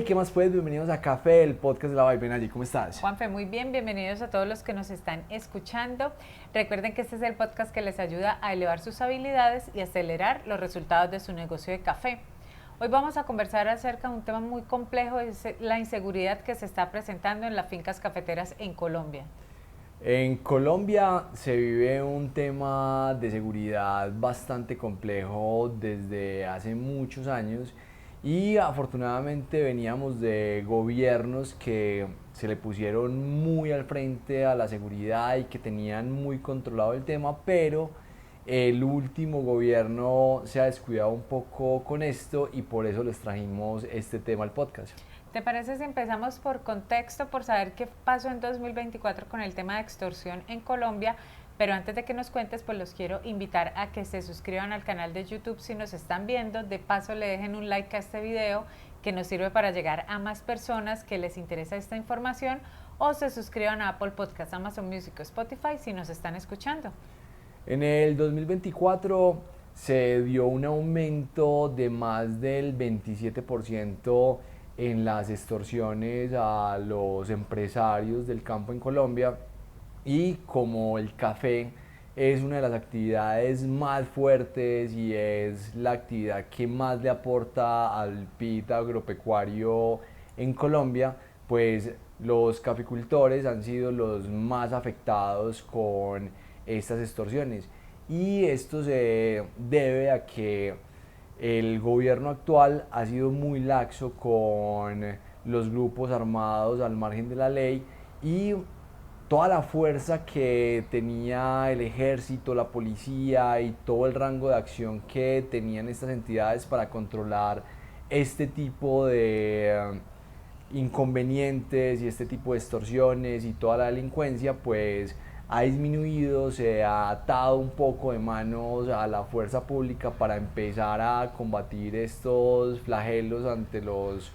¿Qué más puedes? Bienvenidos a Café, el podcast de la Vibe. Allí, ¿cómo estás? Juanfe, muy bien, bienvenidos a todos los que nos están escuchando. Recuerden que este es el podcast que les ayuda a elevar sus habilidades y acelerar los resultados de su negocio de café. Hoy vamos a conversar acerca de un tema muy complejo, es la inseguridad que se está presentando en las fincas cafeteras en Colombia. En Colombia se vive un tema de seguridad bastante complejo desde hace muchos años y afortunadamente veníamos de gobiernos que se le pusieron muy al frente a la seguridad y que tenían muy controlado el tema, pero el último gobierno se ha descuidado un poco con esto y por eso les trajimos este tema al podcast. ¿Te parece si empezamos por contexto, por saber qué pasó en 2024 con el tema de extorsión en Colombia? Pero antes de que nos cuentes, pues los quiero invitar a que se suscriban al canal de YouTube si nos están viendo. De paso, le dejen un like a este video que nos sirve para llegar a más personas que les interesa esta información, o se suscriban a Apple Podcasts, Amazon Music o Spotify si nos están escuchando. En el 2024 se dio un aumento de más del 27% en las extorsiones a los empresarios del campo en Colombia, y como el café es una de las actividades más fuertes y es la actividad que más le aporta al PIB agropecuario en Colombia, pues los caficultores han sido los más afectados con estas extorsiones, y esto se debe a que el gobierno actual ha sido muy laxo con los grupos armados al margen de la ley, y toda la fuerza que tenía el ejército, la policía y todo el rango de acción que tenían estas entidades para controlar este tipo de inconvenientes y este tipo de extorsiones y toda la delincuencia, pues ha disminuido, se ha atado un poco de manos a la fuerza pública para empezar a combatir estos flagelos ante los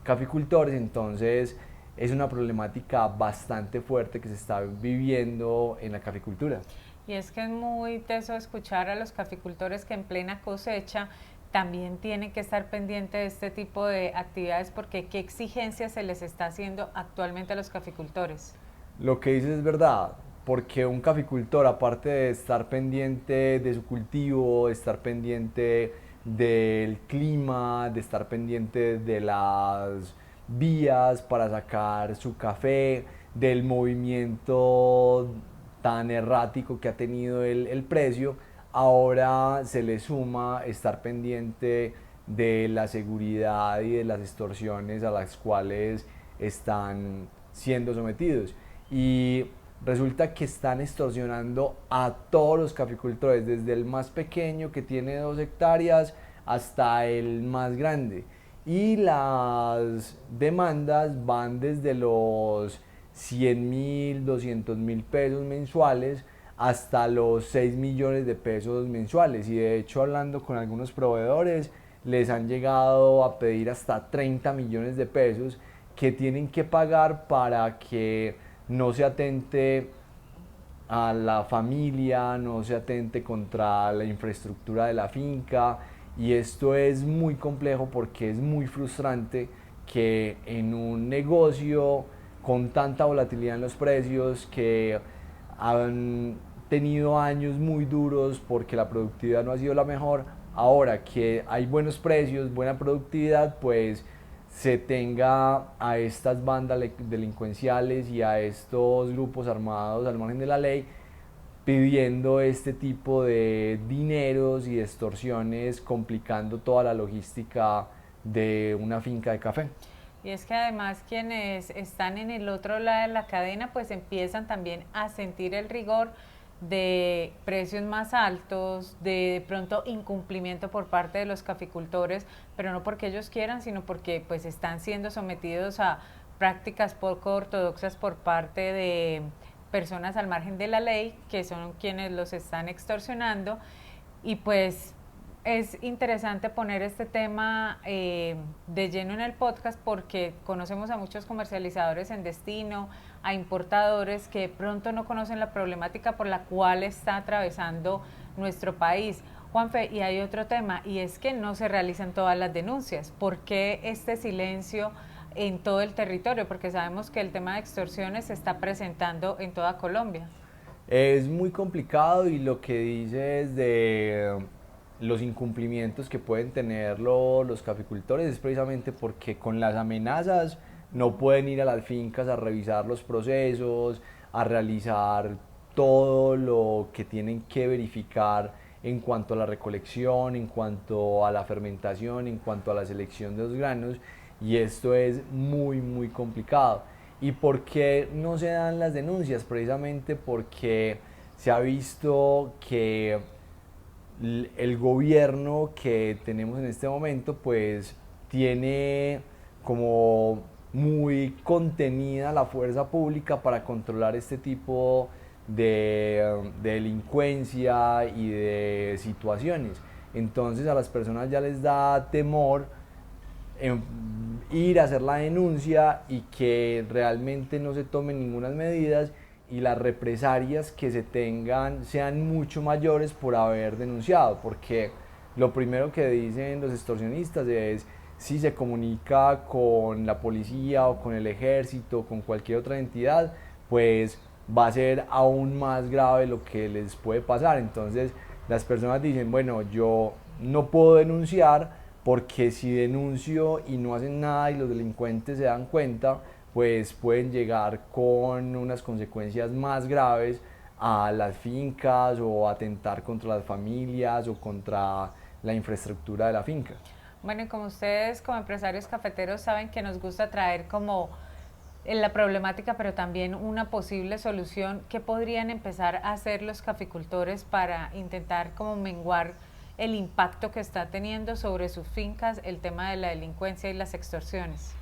caficultores. Entonces es una problemática bastante fuerte que se está viviendo en la caficultura. Y es que es muy teso escuchar a los caficultores que en plena cosecha también tienen que estar pendientes de este tipo de actividades, porque ¿qué exigencias se les está haciendo actualmente a los caficultores? Lo que dices es verdad, porque un caficultor, aparte de estar pendiente de su cultivo, de estar pendiente del clima, de estar pendiente de las vías para sacar su café, del movimiento tan errático que ha tenido el precio, ahora se le suma estar pendiente de la seguridad y de las extorsiones a las cuales están siendo sometidos. Y resulta que están extorsionando a todos los caficultores, desde el más pequeño que tiene 2 hectáreas hasta el más grande. Y las demandas van desde los 100.000, 200.000 pesos mensuales hasta los 6 millones de pesos mensuales. Y de hecho, hablando con algunos proveedores, les han llegado a pedir hasta 30 millones de pesos que tienen que pagar para que no se atente a la familia, no se atente contra la infraestructura de la finca. Y esto es muy complejo porque es muy frustrante que en un negocio con tanta volatilidad en los precios, que han tenido años muy duros porque la productividad no ha sido la mejor, ahora que hay buenos precios, buena productividad, pues se tenga a estas bandas delincuenciales y a estos grupos armados al margen de la ley pidiendo este tipo de dineros y extorsiones, complicando toda la logística de una finca de café. Y es que además quienes están en el otro lado de la cadena pues empiezan también a sentir el rigor de precios más altos, de pronto incumplimiento por parte de los caficultores, pero no porque ellos quieran, sino porque pues están siendo sometidos a prácticas poco ortodoxas por parte de personas al margen de la ley, que son quienes los están extorsionando. Y pues es interesante poner este tema de lleno en el podcast, porque conocemos a muchos comercializadores en destino, a importadores que pronto no conocen la problemática por la cual está atravesando nuestro país. Juanfe, y hay otro tema, y es que no se realizan todas las denuncias. ¿Por qué este silencio en todo el territorio, porque sabemos que el tema de extorsiones se está presentando en toda Colombia. Es muy complicado y lo que dices de los incumplimientos que pueden tener los caficultores es precisamente porque con las amenazas no pueden ir a las fincas a revisar los procesos, a realizar todo lo que tienen que verificar en cuanto a la recolección, en cuanto a la fermentación, en cuanto a la selección de los granos, y esto es muy complicado. ¿Y por qué no se dan las denuncias? Precisamente porque se ha visto que el gobierno que tenemos en este momento pues tiene como muy contenida la fuerza pública para controlar este tipo de delincuencia y de situaciones. Entonces a las personas ya les da temor en ir a hacer la denuncia y que realmente no se tomen ninguna medidas y las represalias que se tengan sean mucho mayores por haber denunciado, porque lo primero que dicen los extorsionistas es si se comunica con la policía o con el ejército o con cualquier otra entidad, pues va a ser aún más grave lo que les puede pasar. Entonces las personas dicen, bueno, yo no puedo denunciar porque si denuncio y no hacen nada y los delincuentes se dan cuenta, pues pueden llegar con unas consecuencias más graves a las fincas o atentar contra las familias o contra la infraestructura de la finca. Bueno, y como ustedes como empresarios cafeteros saben que nos gusta traer como la problemática, pero también una posible solución, ¿qué podrían empezar a hacer los caficultores para intentar como menguar el impacto que está teniendo sobre sus fincas el tema de la delincuencia y las extorsiones?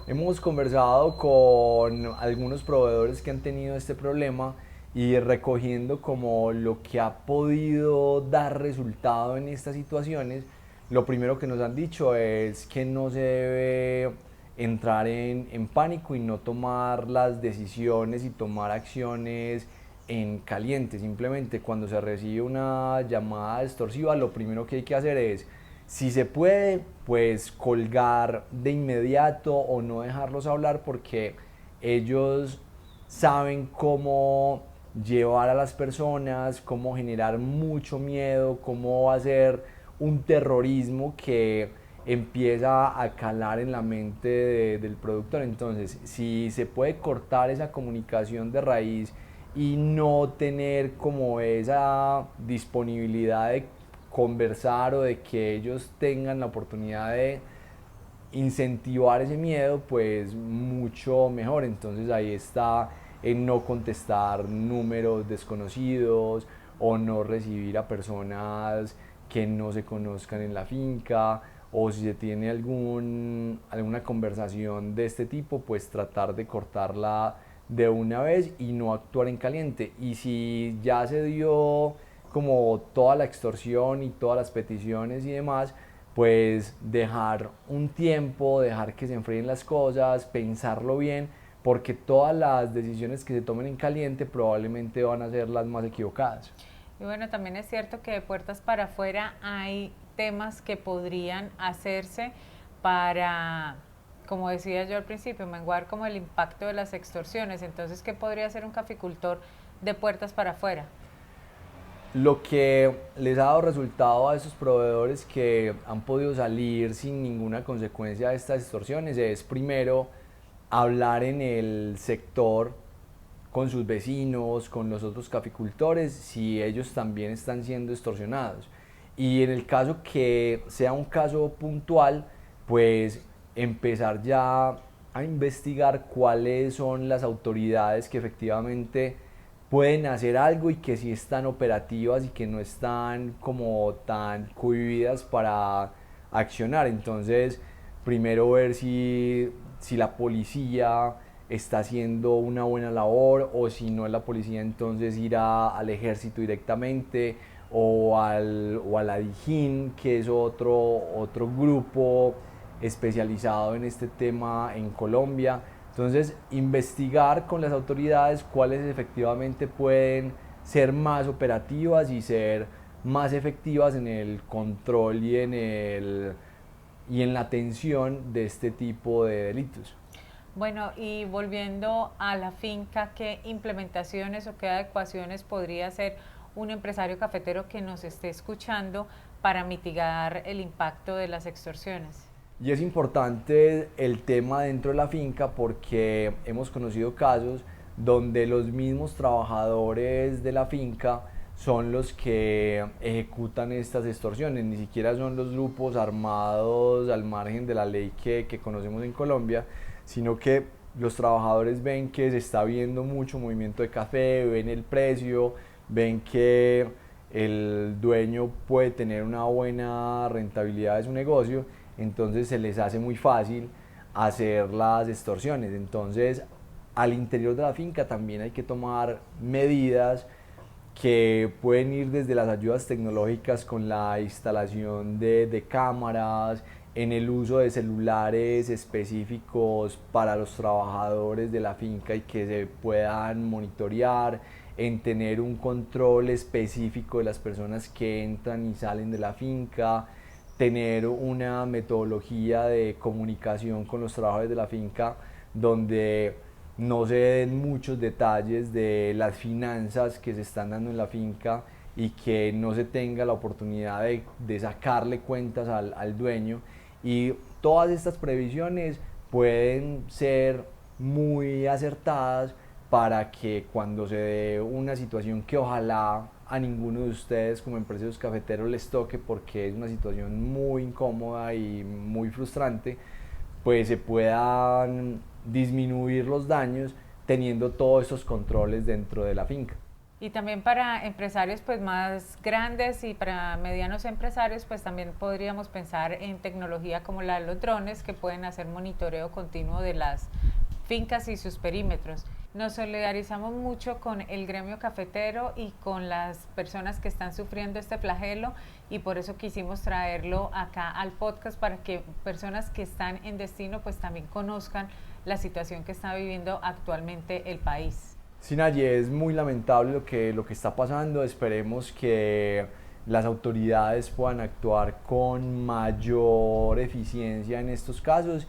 Hemos conversado con algunos proveedores que han tenido este problema y recogiendo como lo que ha podido dar resultado en estas situaciones, lo primero que nos han dicho es que no se debe entrar en pánico y no tomar las decisiones y tomar acciones en caliente. Simplemente cuando se recibe una llamada extorsiva, lo primero que hay que hacer es, si se puede, pues colgar de inmediato o no dejarlos hablar, porque ellos saben cómo llevar a las personas, cómo generar mucho miedo, cómo hacer un terrorismo que empieza a calar en la mente del productor. Entonces, si se puede cortar esa comunicación de raíz y no tener como esa disponibilidad de conversar o de que ellos tengan la oportunidad de incentivar ese miedo, pues mucho mejor. Entonces ahí está en no contestar números desconocidos o no recibir a personas que no se conozcan en la finca, o si se tiene alguna conversación de este tipo, pues tratar de cortarla de una vez y no actuar en caliente. Y si ya se dio como toda la extorsión y todas las peticiones y demás, pues dejar un tiempo, dejar que se enfríen las cosas, pensarlo bien, porque todas las decisiones que se tomen en caliente probablemente van a ser las más equivocadas. Y bueno, también es cierto que de puertas para afuera hay temas que podrían hacerse para, como decía yo al principio, menguar como el impacto de las extorsiones. Entonces, ¿qué podría hacer un caficultor de puertas para afuera? Lo que les ha dado resultado a esos proveedores que han podido salir sin ninguna consecuencia de estas extorsiones es primero hablar en el sector con sus vecinos, con los otros caficultores, si ellos también están siendo extorsionados. Y en el caso que sea un caso puntual, pues empezar ya a investigar cuáles son las autoridades que efectivamente pueden hacer algo y que sí están operativas y que no están como tan cohibidas para accionar. Entonces, primero ver si la policía está haciendo una buena labor, o si no es la policía, entonces ir al ejército directamente o a la DIJÍN, que es otro grupo especializado en este tema en Colombia. Entonces, investigar con las autoridades cuáles efectivamente pueden ser más operativas y ser más efectivas en el control y en la atención de este tipo de delitos. Bueno, y volviendo a la finca, ¿qué implementaciones o qué adecuaciones podría hacer un empresario cafetero que nos esté escuchando para mitigar el impacto de las extorsiones? Y es importante el tema dentro de la finca porque hemos conocido casos donde los mismos trabajadores de la finca son los que ejecutan estas extorsiones, ni siquiera son los grupos armados al margen de la ley que conocemos en Colombia, sino que los trabajadores ven que se está viendo mucho movimiento de café, ven el precio, ven que el dueño puede tener una buena rentabilidad de su negocio, entonces se les hace muy fácil hacer las extorsiones. Entonces, al interior de la finca también hay que tomar medidas que pueden ir desde las ayudas tecnológicas con la instalación de cámaras, en el uso de celulares específicos para los trabajadores de la finca y que se puedan monitorear, en tener un control específico de las personas que entran y salen de la finca, tener una metodología de comunicación con los trabajadores de la finca donde no se den muchos detalles de las finanzas que se están dando en la finca y que no se tenga la oportunidad de sacarle cuentas al dueño. Y todas estas previsiones pueden ser muy acertadas para que cuando se dé una situación que ojalá a ninguno de ustedes como empresarios cafeteros les toque, porque es una situación muy incómoda y muy frustrante, pues se puedan disminuir los daños teniendo todos esos controles dentro de la finca. Y también para empresarios pues más grandes y para medianos empresarios pues también podríamos pensar en tecnología como la de los drones que pueden hacer monitoreo continuo de las fincas y sus perímetros. Nos solidarizamos mucho con el gremio cafetero y con las personas que están sufriendo este flagelo y por eso quisimos traerlo acá al podcast para que personas que están en destino pues también conozcan la situación que está viviendo actualmente el país. Sinayi, es muy lamentable lo que está pasando. Esperemos que las autoridades puedan actuar con mayor eficiencia en estos casos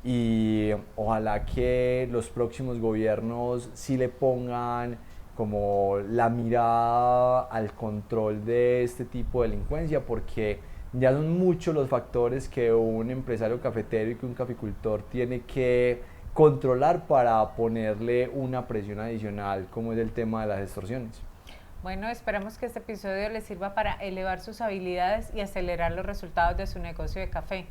y ojalá que los próximos gobiernos sí le pongan como la mirada al control de este tipo de delincuencia, porque ya son muchos los factores que un empresario cafetero y que un caficultor tiene que controlar para ponerle una presión adicional, como es el tema de las extorsiones. Bueno, esperamos que este episodio les sirva para elevar sus habilidades y acelerar los resultados de su negocio de café.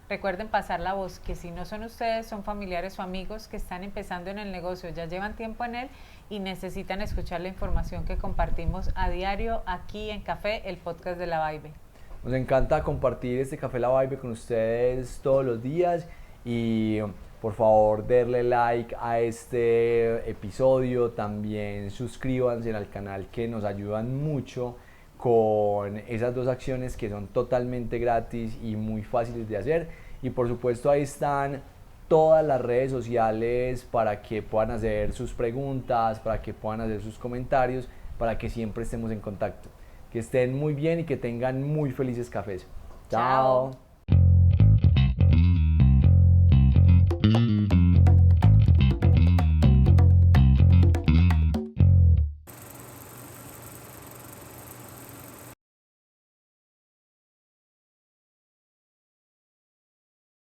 Recuerden pasar la voz, que si no son ustedes, son familiares o amigos que están empezando en el negocio, ya llevan tiempo en él y necesitan escuchar la información que compartimos a diario aquí en Café, el podcast de La Vibe. Nos encanta compartir este Café La Vibe con ustedes todos los días y por favor darle like a este episodio, también suscríbanse al canal que nos ayudan mucho con esas dos acciones que son totalmente gratis y muy fáciles de hacer. Y por supuesto ahí están todas las redes sociales para que puedan hacer sus preguntas, para que puedan hacer sus comentarios, para que siempre estemos en contacto. Que estén muy bien y que tengan muy felices cafés. Chao.